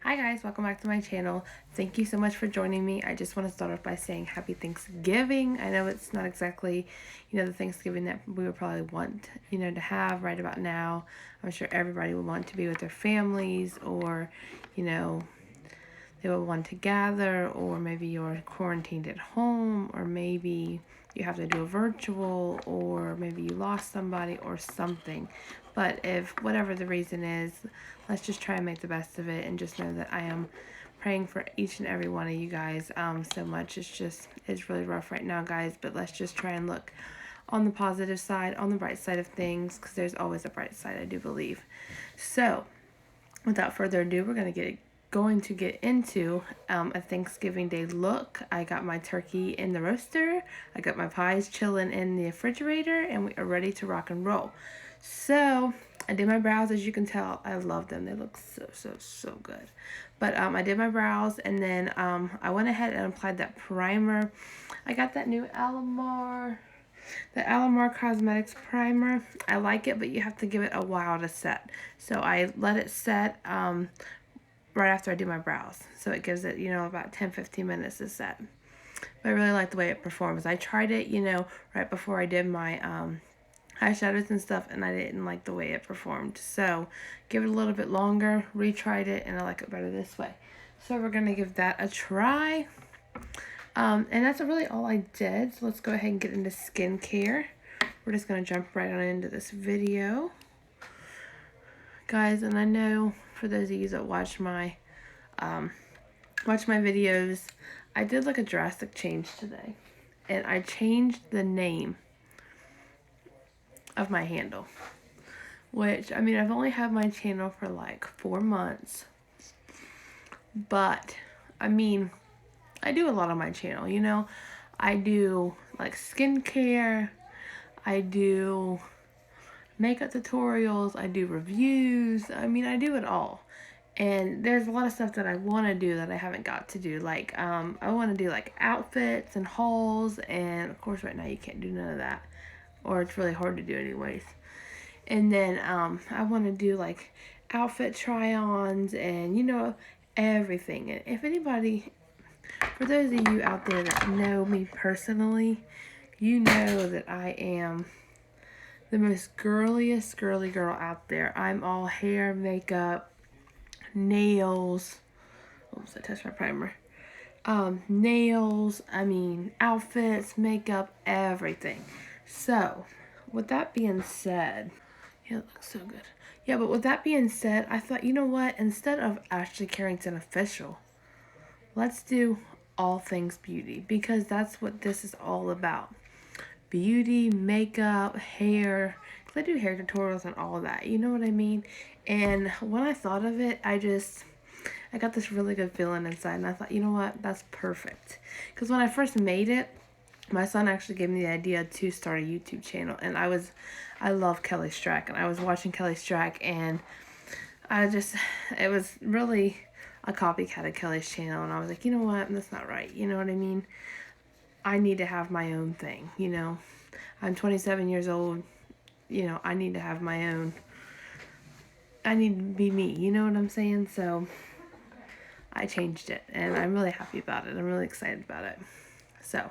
Hi guys, welcome back to my channel. Thank you so much for joining me. I just want to start off by saying happy Thanksgiving. I know it's not exactly, the Thanksgiving that we would probably want, to have right about now. I'm sure everybody would want to be with their families, or, they would want to gather, or maybe you're quarantined at home, or maybe you have to do a virtual, or maybe you lost somebody or something. But if whatever the reason is, let's just try and make the best of it, and just know that I am praying for each and every one of you guys so much. It's really rough right now, guys, but let's just try and look on the positive side, on the bright side of things, because there's always a bright side, I do believe. So without further ado, we're going to get into a Thanksgiving Day look. I got my turkey in the roaster, I got my pies chilling in the refrigerator, and we are ready to rock and roll. So I did my brows. As you can tell, I love them. They look so good. But I did my brows, and then I went ahead and applied that primer. I got that new the Alamar Cosmetics primer. I like it, but you have to give it a while to set. So I let it set right after I do my brows. So it gives it, about 10-15 minutes to set. But I really like the way it performs. I tried it, right before I did my eyeshadows and stuff, and I didn't like the way it performed. So give it a little bit longer, retried it, and I like it better this way. So we're going to give that a try. And that's really all I did. So let's go ahead and get into skincare. We're just going to jump right on into this video, guys. And I know for those of you that watch my videos, I did like a drastic change today, and I changed the name of my handle, which, I mean, I've only had my channel for like 4 months, but I mean, I do a lot on my channel, I do like skincare, I do makeup tutorials, I do reviews, I mean, I do it all. And there's a lot of stuff that I want to do that I haven't got to do. Like, I want to do like outfits and hauls, and of course right now you can't do none of that, or it's really hard to do anyways. And then I want to do like outfit try-ons and everything. And if anybody, for those of you out there that know me personally, you know that I am the most girliest girly girl out there. I'm all hair, makeup, nails. Oops, I touched my primer. Nails, outfits, makeup, everything. So with that being said, yeah, it looks so good. Yeah, but with that being said, I thought, you know what? Instead of Ashley Carrington Official, let's do all things beauty, because that's what this is all about. Beauty, makeup, hair. Because I do hair tutorials and all of that. You know what I mean? And when I thought of it, I got this really good feeling inside. And I thought, you know what? That's perfect. Because when I first made it, my son actually gave me the idea to start a YouTube channel. And I love Kelly Strack. And I was watching Kelly Strack, and it was really a copycat of Kelly's channel. And I was like, you know what? That's not right. You know what I mean? I need to have my own thing, I'm 27 years old, I need to have my own. I need to be me, you know what I'm saying? So I changed it, and I'm really happy about it. I'm really excited about it. So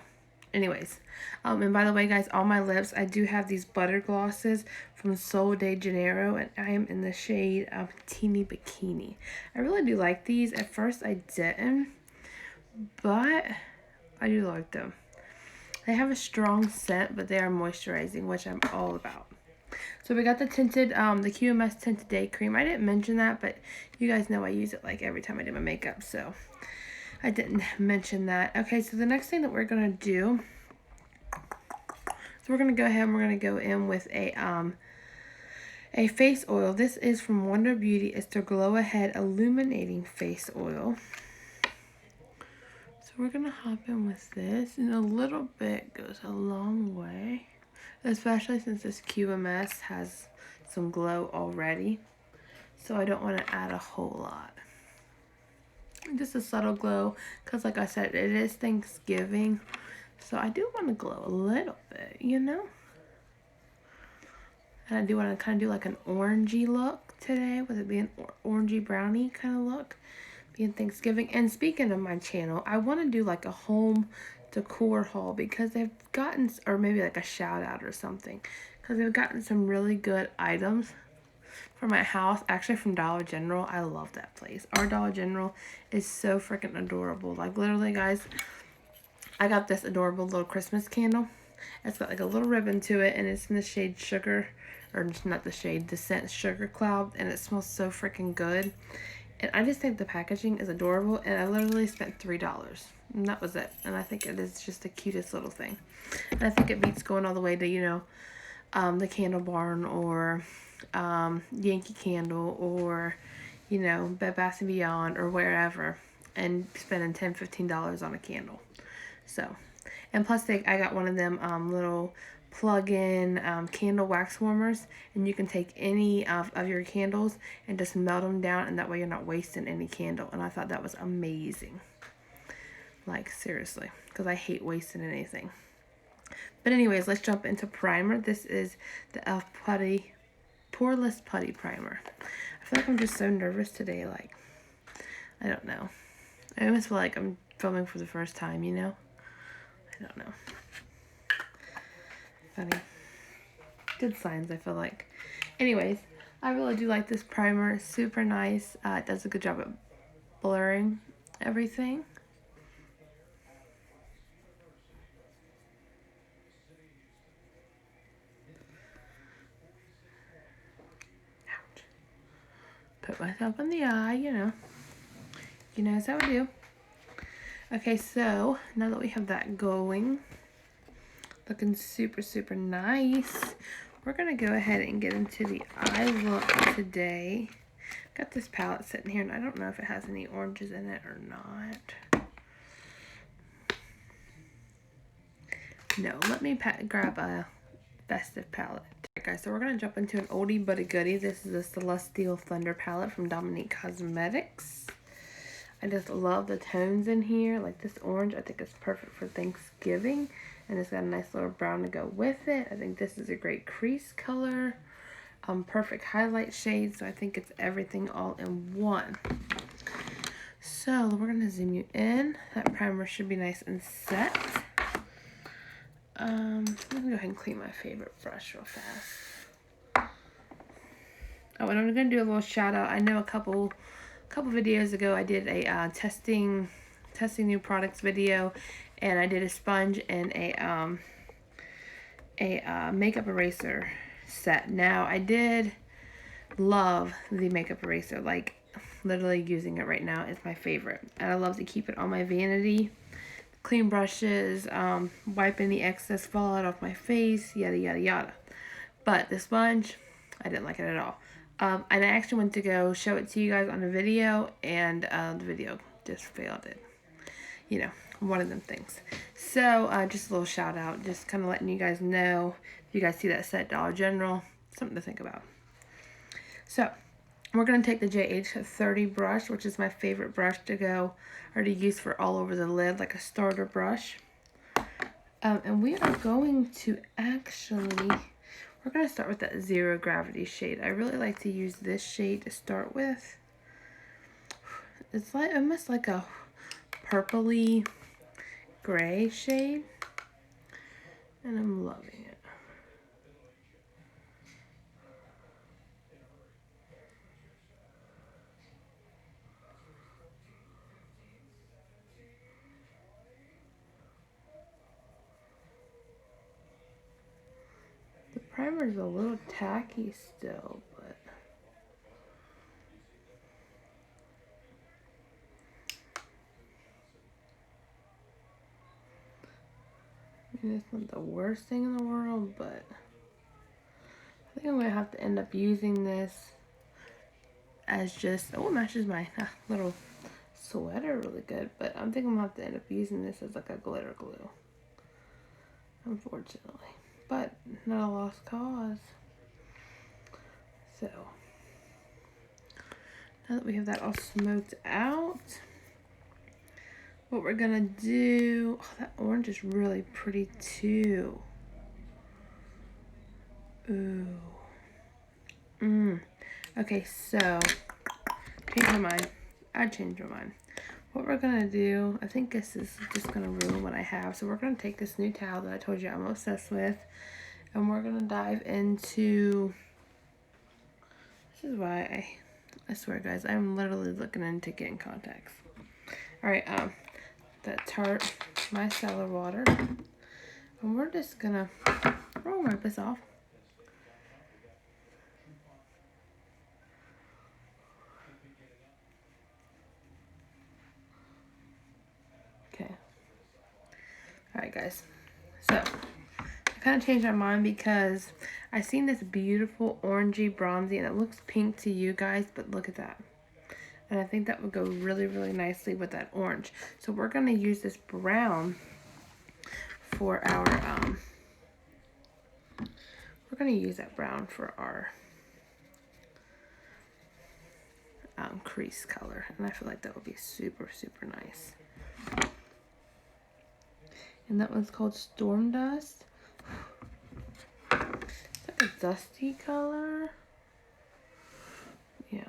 anyways, and by the way, guys, on my lips, I do have these butter glosses from Sol de Janeiro, and I am in the shade Teeny Bikini. I really do like these. At first I didn't, but I do like them. They have a strong scent, but they are moisturizing, which I'm all about. So we got the tinted, the QMS Tinted Day Cream. I didn't mention that, but you guys know I use it like every time I do my makeup, so I didn't mention that. Okay, so the next thing that we're going to do, so we're going to go ahead and we're going to go in with a face oil. This is from Wonder Beauty. It's their Glow Ahead Illuminating Face Oil. We're going to hop in with this, and a little bit goes a long way, especially since this QMS has some glow already, so I don't want to add a whole lot. Just a subtle glow, because like I said, it is Thanksgiving, so I do want to glow a little bit, And I do want to kind of do like an orangey look today, with it being orangey brownie kind of look, being Thanksgiving. And speaking of my channel, I want to do like a home decor haul because they've gotten, or maybe like a shout out or something, because they've gotten some really good items for my house, actually from Dollar General. I love that place. Our Dollar General is so freaking adorable. Like literally, guys, I got this adorable little Christmas candle. It's got like a little ribbon to it, and it's in the shade Sugar, or it's not the shade, the scent Sugar Cloud, and it smells so freaking good. And I just think the packaging is adorable, and I literally spent $3, and that was it. And I think it is just the cutest little thing. And I think it beats going all the way to, you know, the Candle Barn, or Yankee Candle, or, you know, Bed Bath & Beyond, or wherever, and spending $10, $15 on a candle. So, and plus I got one of them little plug-in candle wax warmers, and you can take any of your candles and just melt them down, and that way you're not wasting any candle. And I thought that was amazing. Like, seriously, because I hate wasting anything. But anyways, let's jump into primer. This is the E.L.F. Putty Poreless Putty Primer. I feel like I'm just so nervous today. Like, I don't know. I almost feel like I'm filming for the first time, you know? I don't know. Funny. Good signs, I feel like. Anyways, I really do like this primer. It's super nice. It does a good job at blurring everything. Ouch. Put myself in the eye, you know. You know how we do. Okay, so now that we have that going, looking super, super nice, we're going to go ahead and get into the eye look today. Got this palette sitting here, and I don't know if it has any oranges in it or not. No, let me grab a festive palette. Alright guys, so we're going to jump into an oldie but a goodie. This is a Celestial Thunder palette from Dominique Cosmetics. I just love the tones in here. Like this orange, I think it's perfect for Thanksgiving. And it's got a nice little brown to go with it. I think this is a great crease color. Perfect highlight shade. So I think it's everything all in one. So we're going to zoom you in. That primer should be nice and set. Let me go ahead and clean my favorite brush real fast. Oh, and I'm going to do a little shout out. I know a couple videos ago I did a testing new products video, and I did a sponge and a makeup eraser set. Now I did love the makeup eraser, like literally using it right now is my favorite, and I love to keep it on my vanity, clean brushes, wiping the excess fallout off my face, yada yada yada. But the sponge, I didn't like it at all. And I actually went to go show it to you guys on a video, and the video just failed it. You know, one of them things. So, just a little shout out, just kind of letting you guys know, if you guys see that set at Dollar General, something to think about. So, we're going to take the JH30 brush, which is my favorite brush to go, or to use for all over the lid, like a starter brush. And we are going to actually... We're going to start with that Zero Gravity shade. I really like to use this shade to start with. It's like almost like a purpley gray shade. And I'm loving it. The primer's a little tacky still, but I mean, it's not the worst thing in the world, but I think I'm going to have to end up using this as just, oh, it matches my little sweater really good, but I'm thinking I'm going to have to end up using this as like a glitter glue, unfortunately. But not a lost cause. So, now that we have that all smoked out, what we're gonna do, oh, that orange is really pretty too. Ooh. Okay, so, change my mind. I changed my mind. What we're gonna do, I think this is just gonna ruin what I have. So we're gonna take this new towel that I told you I'm obsessed with, and we're gonna dive into, this is why I swear guys, I'm literally looking into getting contacts. Alright, that Tarte micellar water. And we're just gonna wipe this off. Okay. Alright guys. So I kind of changed my mind because I seen this beautiful orangey bronzy and it looks pink to you guys, but look at that. And I think that would go really, really nicely with that orange. So we're going to use this brown for our, we're going to use that brown for our crease color. And I feel like that would be super, super nice. And that one's called Storm Dust. It's like a dusty color. Yeah.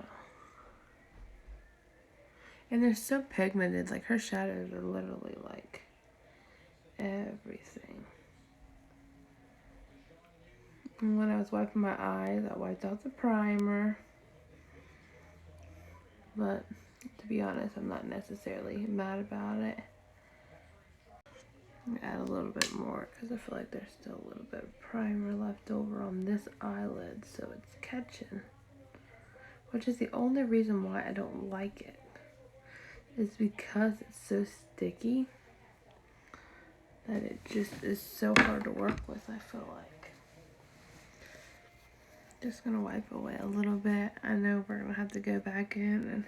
And they're so pigmented, like her shadows are literally like everything. And when I was wiping my eyes, I wiped out the primer. But to be honest, I'm not necessarily mad about it. I'm gonna add a little bit more because I feel like there's still a little bit of primer left over on this eyelid, so it's catching. Which is the only reason why I don't like it. Is because it's so sticky that it just is so hard to work with, I feel like. Just gonna wipe away a little bit. I know we're gonna have to go back in and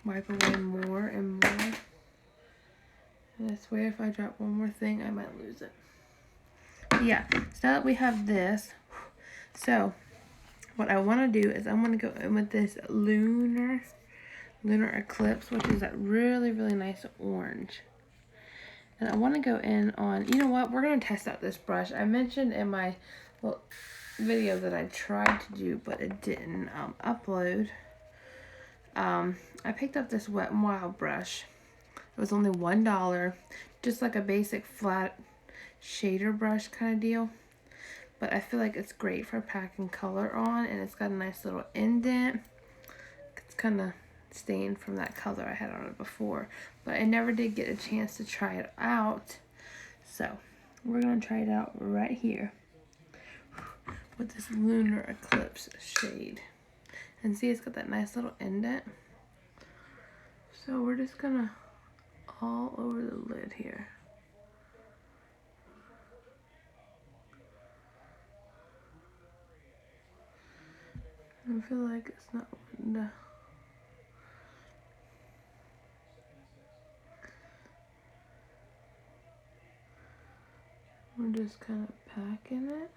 wipe away more and more. And I swear if I drop one more thing, I might lose it. But yeah, so now that we have this, so what I wanna do is I'm gonna go in with this Lunar Eclipse, which is that really, really nice orange. And I want to go in on, you know what, we're going to test out this brush. I mentioned in my video that I tried to do, but it didn't upload. I picked up this Wet n Wild brush. It was only $1, just like a basic flat shader brush kind of deal. But I feel like it's great for packing color on, and it's got a nice little indent. It's kind of stained from that color I had on it before, but I never did get a chance to try it out, so we're gonna try it out right here with this Lunar Eclipse shade. And see, it's got that nice little indent, so we're just gonna all over the lid here. I feel like it's not wanting to. We're just kind of packing it.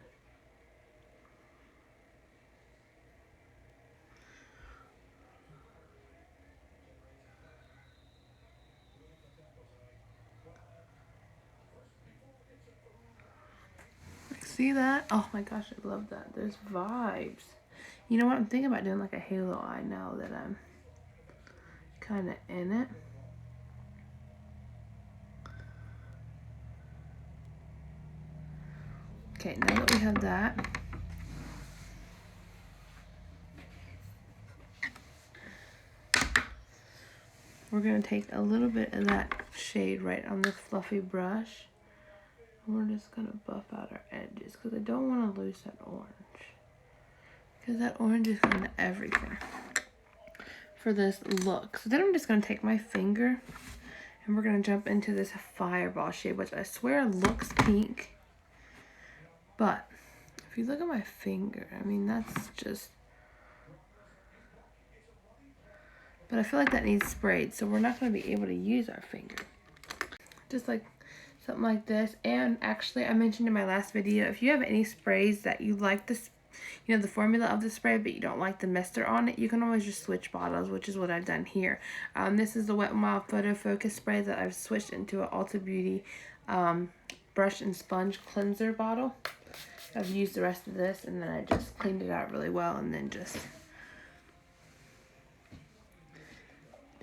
See that? Oh my gosh, I love that. There's vibes. You know what? I'm thinking about doing like a halo eye now that I'm kind of in it. Okay, now that we have that, we're going to take a little bit of that shade right on this fluffy brush. And we're just going to buff out our edges because I don't want to lose that orange. Because that orange is kind of everything for this look. So then I'm just going to take my finger and we're going to jump into this Fireball shade, which I swear looks pink. But if you look at my finger, I mean, that's just... But I feel like that needs sprayed, so we're not going to be able to use our finger. Just like something like this. And actually, I mentioned in my last video, if you have any sprays that you like this, you know, the formula of the spray, but you don't like the mister on it, you can always just switch bottles, which is what I've done here. This is the Wet n Wild Photo Focus spray that I've switched into an Ulta Beauty brush and sponge cleanser bottle. I've used the rest of this, and then I just cleaned it out really well, and then just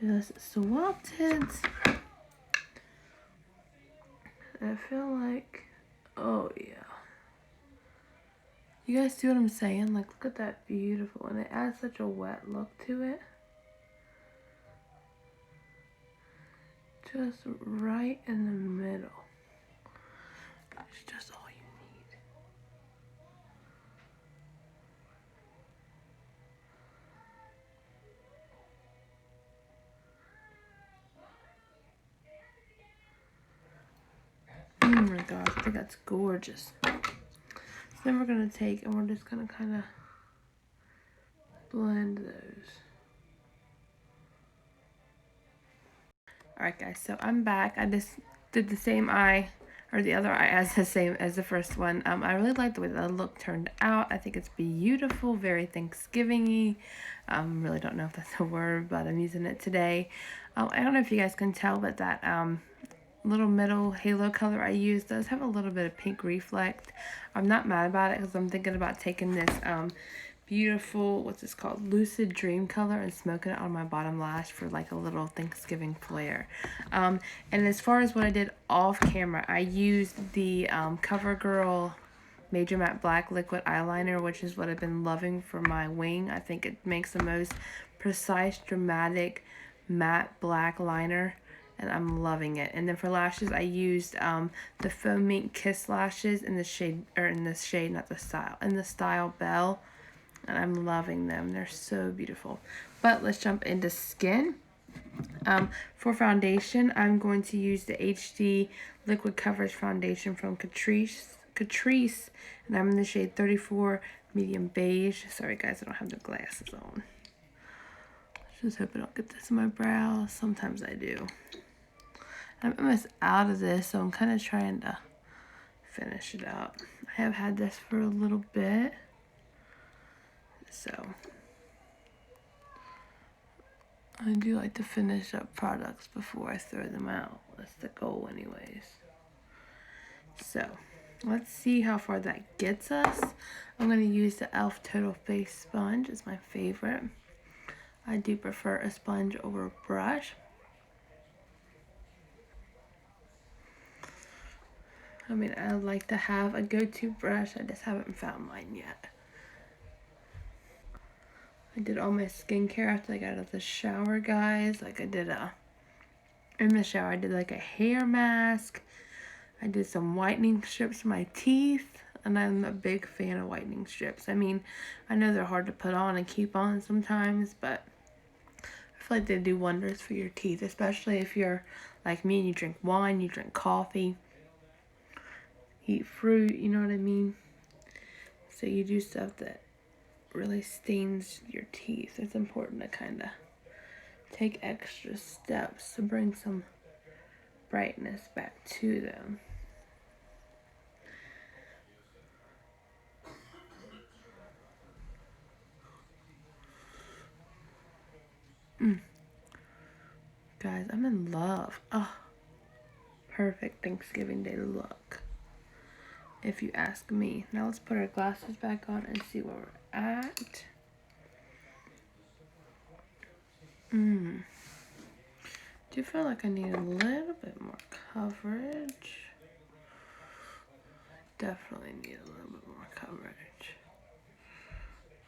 just swapped it. I feel like, oh yeah. You guys see what I'm saying? Like, look at that beautiful, and it adds such a wet look to it. Just right in the middle. It's just all you need. Oh my gosh, I think that's gorgeous. So then we're gonna take and we're just gonna kind of blend those. Alright guys, so I'm back. I just did the same eye, or the other eye as the same as the first one. I really like the way the look turned out. I think it's beautiful, very Thanksgiving-y. Really don't know if that's a word, but I'm using it today. I don't know if you guys can tell, but that little middle halo color I use does have a little bit of pink reflect. I'm not mad about it because I'm thinking about taking this beautiful, what's this called, Lucid Dream color, and smoking it on my bottom lash for like a little Thanksgiving flare. And as far as what I did off camera, I used the CoverGirl Major Matte Black Liquid Eyeliner, which is what I've been loving for my wing. I think it makes the most precise, dramatic, matte black liner, and I'm loving it. And then for lashes, I used the Faux Mink Kiss lashes in the shade, not the style, in the style Belle. And I'm loving them. They're so beautiful. But let's jump into skin. For foundation, I'm going to use the HD Liquid Coverage Foundation from Catrice. And I'm in the shade 34 Medium Beige. Sorry guys, I don't have the glasses on. Just hope I don't get this in my brows. Sometimes I do. I'm almost out of this, so I'm kind of trying to finish it up. I have had this for a little bit. So I do like to finish up products before I throw them out. That's the goal anyways. So let's see how far that gets us. I'm going to use the E.L.F. Total Face Sponge. It's my favorite. I do prefer a sponge over a brush. I mean, I like to have a go-to brush. I just haven't found mine yet. I did all my skincare after I got out of the shower, guys. Like I did in the shower, I did like a hair mask. I did some whitening strips for my teeth. And I'm a big fan of whitening strips. I mean, I know they're hard to put on and keep on sometimes, but I feel like they do wonders for your teeth. Especially if you're like me and you drink wine, you drink coffee, eat fruit, you know what I mean? So you do stuff that really stains your teeth. It's important to kind of take extra steps to bring some brightness back to them. Guys, I'm in love. Oh, perfect Thanksgiving Day look, if you ask me. Now let's put our glasses back on and see where we're at. Do feel like I need a little bit more coverage. Definitely need a little bit more coverage.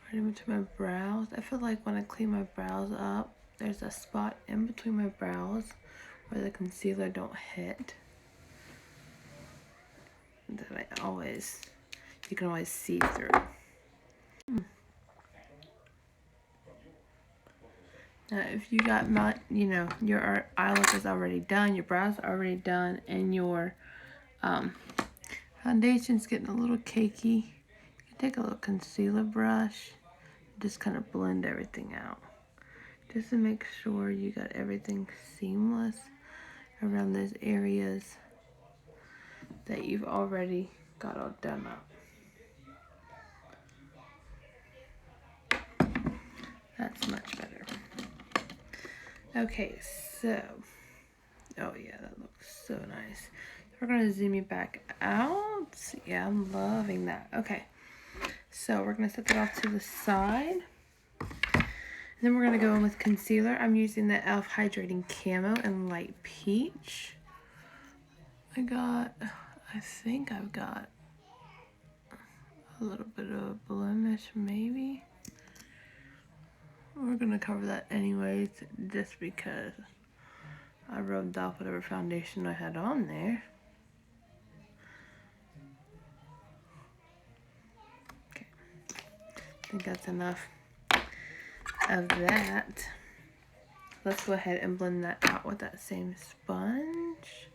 Right in between my brows. I feel like when I clean my brows up, there's a spot in between my brows where the concealer don't hit. That you can always see through. Now, if you got your eye look is already done, your brows are already done, and your foundation's getting a little cakey, you can take a little concealer brush, just kind of blend everything out, just to make sure you got everything seamless around those areas that you've already got all done up. That's much better. Okay, so, oh yeah, that looks so nice. We're gonna zoom you back out. Yeah, I'm loving that. Okay, so we're gonna set that off to the side. Then we're going to go in with concealer. I'm using the E.L.F. Hydrating Camo in Light Peach. I think I've got a little bit of a blemish, maybe. We're going to cover that anyways, just because I rubbed off whatever foundation I had on there. Okay, I think that's enough of that. Let's go ahead and blend that out with that same sponge.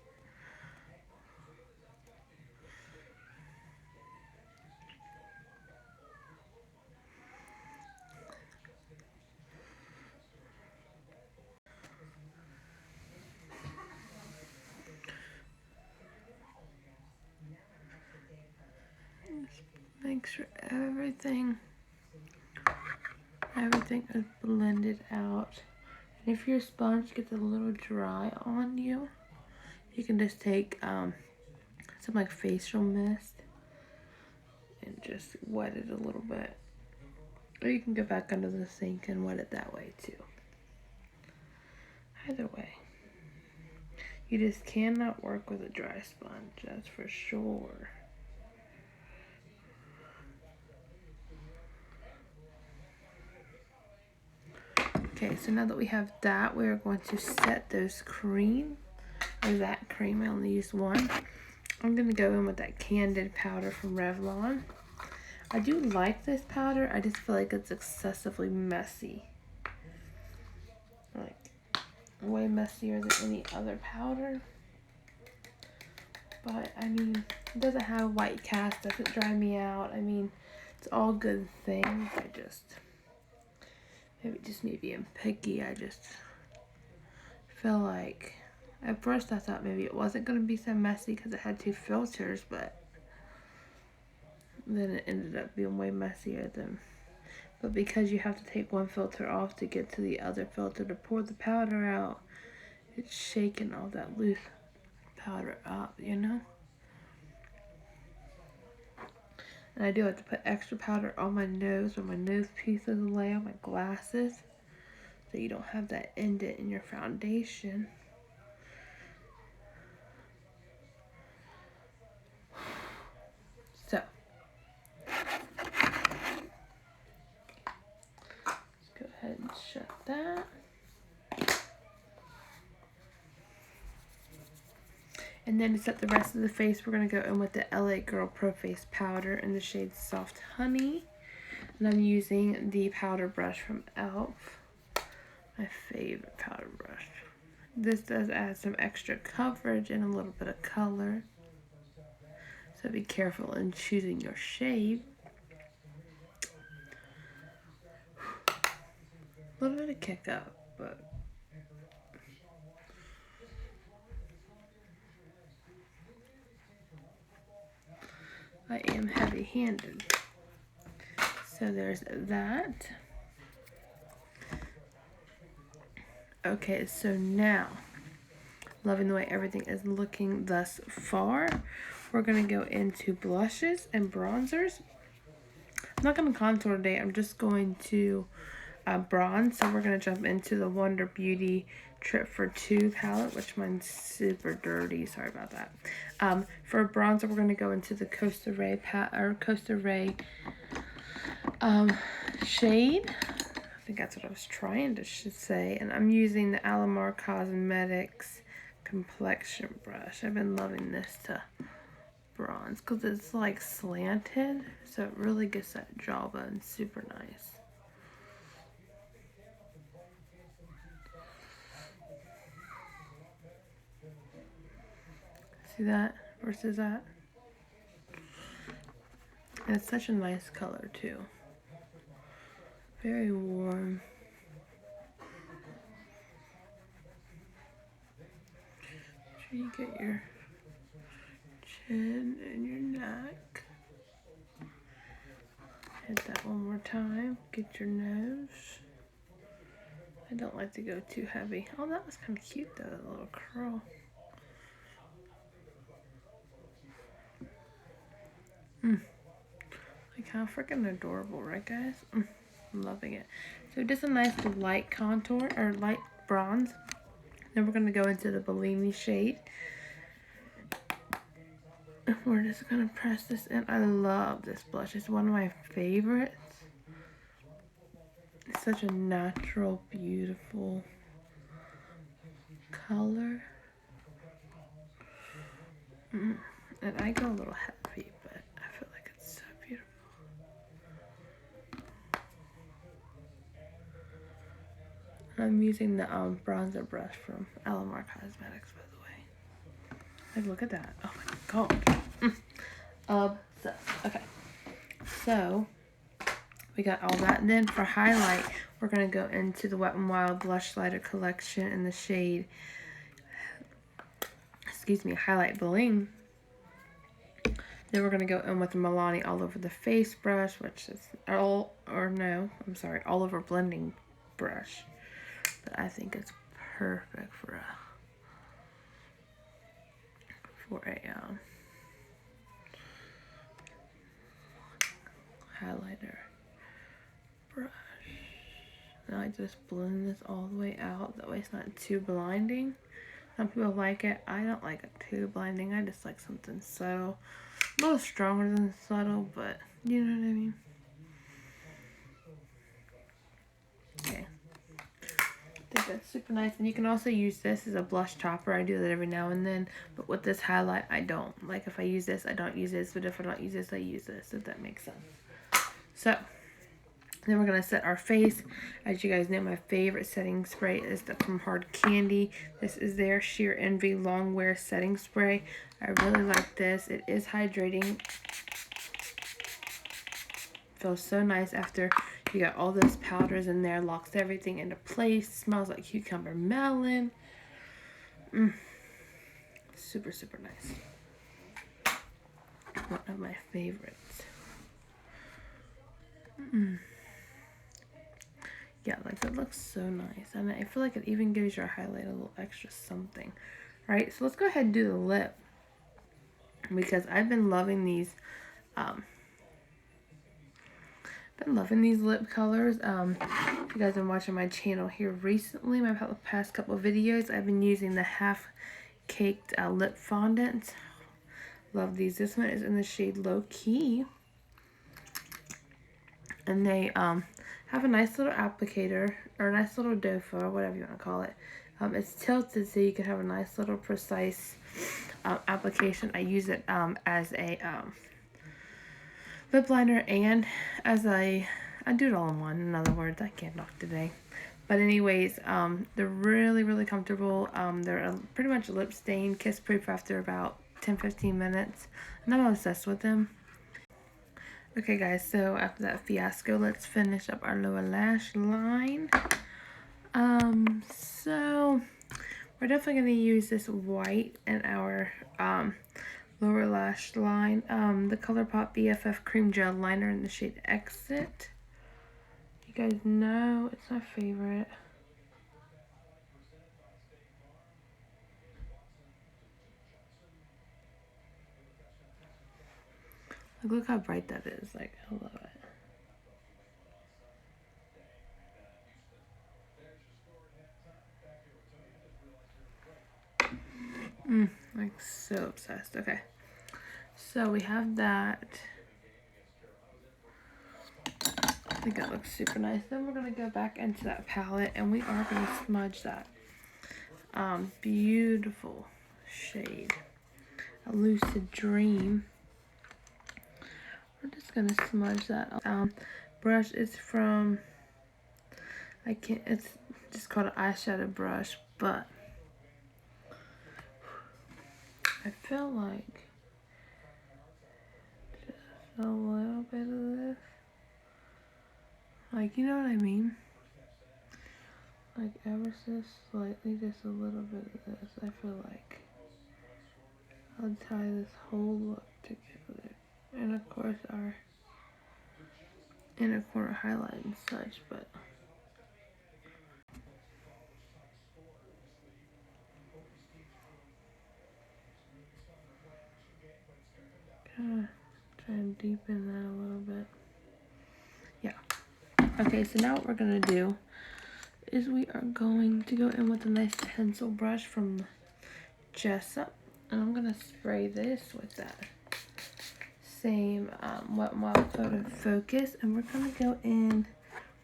Just make sure everything is blended out. And if your sponge gets a little dry on you, you can just take some like facial mist and just wet it a little bit. Or you can go back under the sink and wet it that way too. Either way. You just cannot work with a dry sponge, that's for sure. Okay, so now that we have that, we are going to set those cream, or that cream, I only used one. I'm going to go in with that Candid powder from Revlon. I do like this powder, I just feel like it's excessively messy. Like, way messier than any other powder. But, I mean, it doesn't have white cast, doesn't dry me out. I mean, it's all good things. Maybe just me being picky. I just feel like, at first I thought maybe it wasn't going to be so messy because it had 2 filters, but then it ended up being way messier than, but because you have to take one filter off to get to the other filter to pour the powder out, it's shaking all that loose powder up, you know? And I do have to put extra powder on my nose where my nose pieces lay on my glasses, so you don't have that indent in your foundation. So, let's go ahead and shut that. And then to set the rest of the face, we're going to go in with the LA Girl Pro Face Powder in the shade Soft Honey. And I'm using the powder brush from E.L.F. My favorite powder brush. This does add some extra coverage and a little bit of color. So be careful in choosing your shade. A little bit of kick up, but I am heavy-handed. So there's that. Okay, so now, loving the way everything is looking thus far, we're going to go into blushes and bronzers. I'm not going to contour today, I'm just going to bronze. So we're going to jump into the Wonder Beauty Trip for Two palette, which mine's super dirty, sorry about that. For bronzer, we're going to go into the Costa Ray shade. I think that's what I was trying to say. And I'm using the Alamar Cosmetics complexion brush. I've been loving this to bronze because it's like slanted, so it really gets that jawbone super nice. See that versus that? And it's such a nice color too. Very warm. Make sure you get your chin and your neck. Hit that one more time. Get your nose. I don't like to go too heavy. Oh, that was kind of cute though, that little curl. Like how freaking adorable, right guys? I'm loving it. So just a nice light contour, or light bronze. Then we're going to go into the Bellini shade. We're just going to press this in. I love this blush. It's one of my favorites. It's such a natural, beautiful color. And I go a little heavy, but I feel like it's so beautiful. I'm using the bronzer brush from Alamar Cosmetics, by the way. Like, look at that. Oh my god. Okay. So, we got all that. And then for highlight, we're going to go into the Wet n Wild Blushlighter collection in the shade, Highlight Bling. Then we're going to go in with the Milani All Over the Face brush, which is all over blending brush. But I think it's perfect for a highlighter brush. Now I just blend this all the way out. That way it's not too blinding. Some people like it. I don't like it too blinding. I just like something subtle. A little stronger than subtle, but you know what I mean. Okay. I think that's super nice. And you can also use this as a blush topper. I do that every now and then. But with this highlight, I don't. Like if I use this, I don't use this. But if I don't use this, I use this. If that makes sense. So, then we're going to set our face. As you guys know, my favorite setting spray is from Hard Candy. This is their Sheer Envy Long Wear Setting Spray. I really like this. It is hydrating. Feels so nice after you got all those powders in there. Locks everything into place. Smells like cucumber melon. Super, super nice. One of my favorites. Yeah, like that looks so nice. And I feel like it even gives your highlight a little extra something. Right, so let's go ahead and do the lip. Because I've been loving these lip colors. If you guys have been watching my channel here recently, my past couple of videos, I've been using the Half Caked lip fondant. Love these. This one is in the shade Low Key. And they have a nice little applicator, or a nice little doe foot, or whatever you want to call it. It's tilted so you can have a nice little precise application. I use it as a lip liner and as I do it all in one. In other words, I can't talk today. But anyways, they're really, really comfortable. They're pretty much lip stain, kiss proof after about 10-15 minutes. And I'm obsessed with them. Okay guys, so after that fiasco, let's finish up our lower lash line. So we're definitely going to use this white in our lower lash line. The ColourPop BFF Cream Gel Liner in the shade Exit. You guys know it's my favorite. Like, look how bright that is. Like, I love it. Like, so obsessed. Okay. So we have that. I think that looks super nice. Then we're going to go back into that palette and we are going to smudge that beautiful shade, A Lucid Dream. We're just going to smudge that. Brush is from, it's just called an eyeshadow brush, but I feel like just a little bit of this. Like, you know what I mean? Like, ever so slightly, just a little bit of this. I feel like I'll tie this whole look together. And of course, our inner corner highlight and such, but kind of try and deepen that a little bit. Yeah. Okay, so now what we're going to do is we are going to go in with a nice pencil brush from Jessup. And I'm going to spray this with that same Wet n Wild Photo Focus. And we're going to go in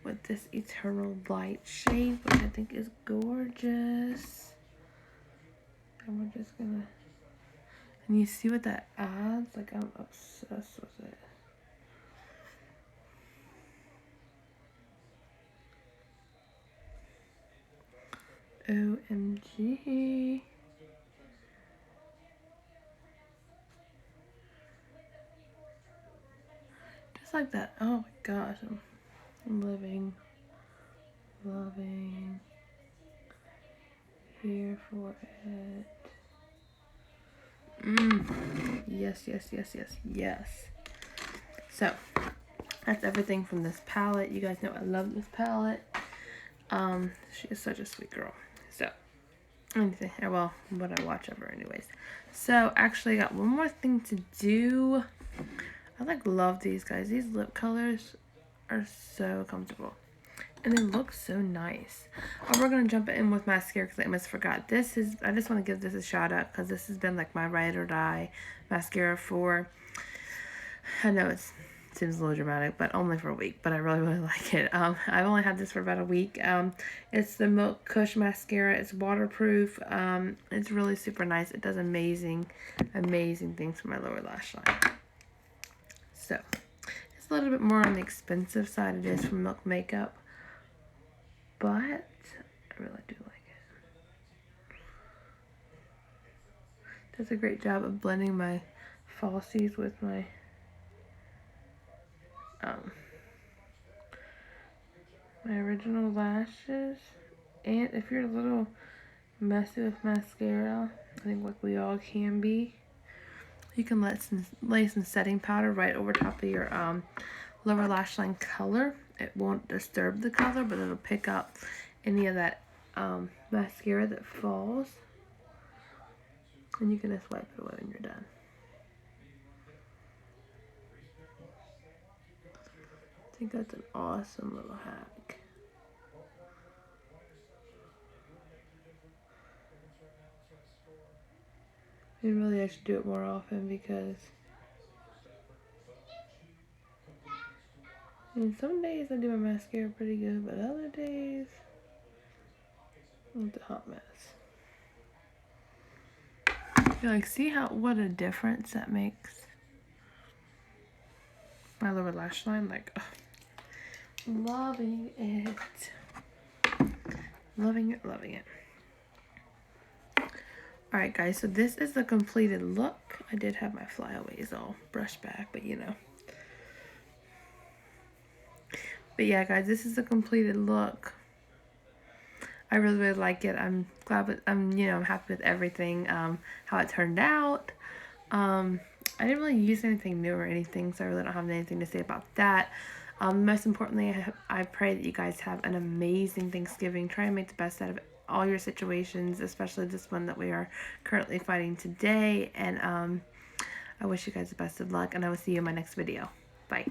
with this Eternal Light shade, which I think is gorgeous. And we're just going to... And you see what that adds? Like, I'm obsessed with it. OMG. Just like that. Oh my gosh. I'm loving here for it. Yes, yes, yes, yes, yes. So, that's everything from this palette. You guys know I love this palette. She is such a sweet girl. So, anything, well, what I watch of her anyways. So, actually, I got one more thing to do. I love these guys. These lip colors are so comfortable. And they look so nice. We're going to jump in with mascara because I almost forgot. I just want to give this a shout out because this has been like my ride or die mascara for, I know it seems a little dramatic, but only for a week. But I really, really like it. I've only had this for about a week. It's the Milk Kush mascara. It's waterproof. It's really super nice. It does amazing, amazing things for my lower lash line. So, it's a little bit more on the expensive side. It is from Milk Makeup. But I really do like it. Does a great job of blending my falsies with my my original lashes. And if you're a little messy with mascara, I think like we all can be, you can lay some setting powder right over top of your lower lash line color. It won't disturb the color, but it'll pick up any of that mascara that falls. And you can just wipe it away when you're done. I think that's an awesome little hack. And really I should do it more often because some days I do my mascara pretty good, but other days it's a hot mess. You see what a difference that makes? My lower lash line, loving it. Loving it, loving it. Alright guys, so this is the completed look. I did have my flyaways all brushed back, but you know. But yeah guys, this is the completed look. I really, really like it. I'm glad with, I'm happy with everything, how it turned out. I didn't really use anything new or anything, so I really don't have anything to say about that. Most importantly, I pray that you guys have an amazing Thanksgiving. Try and make the best out of all your situations, especially this one that we are currently fighting today. And I wish you guys the best of luck, and I will see you in my next video. Bye.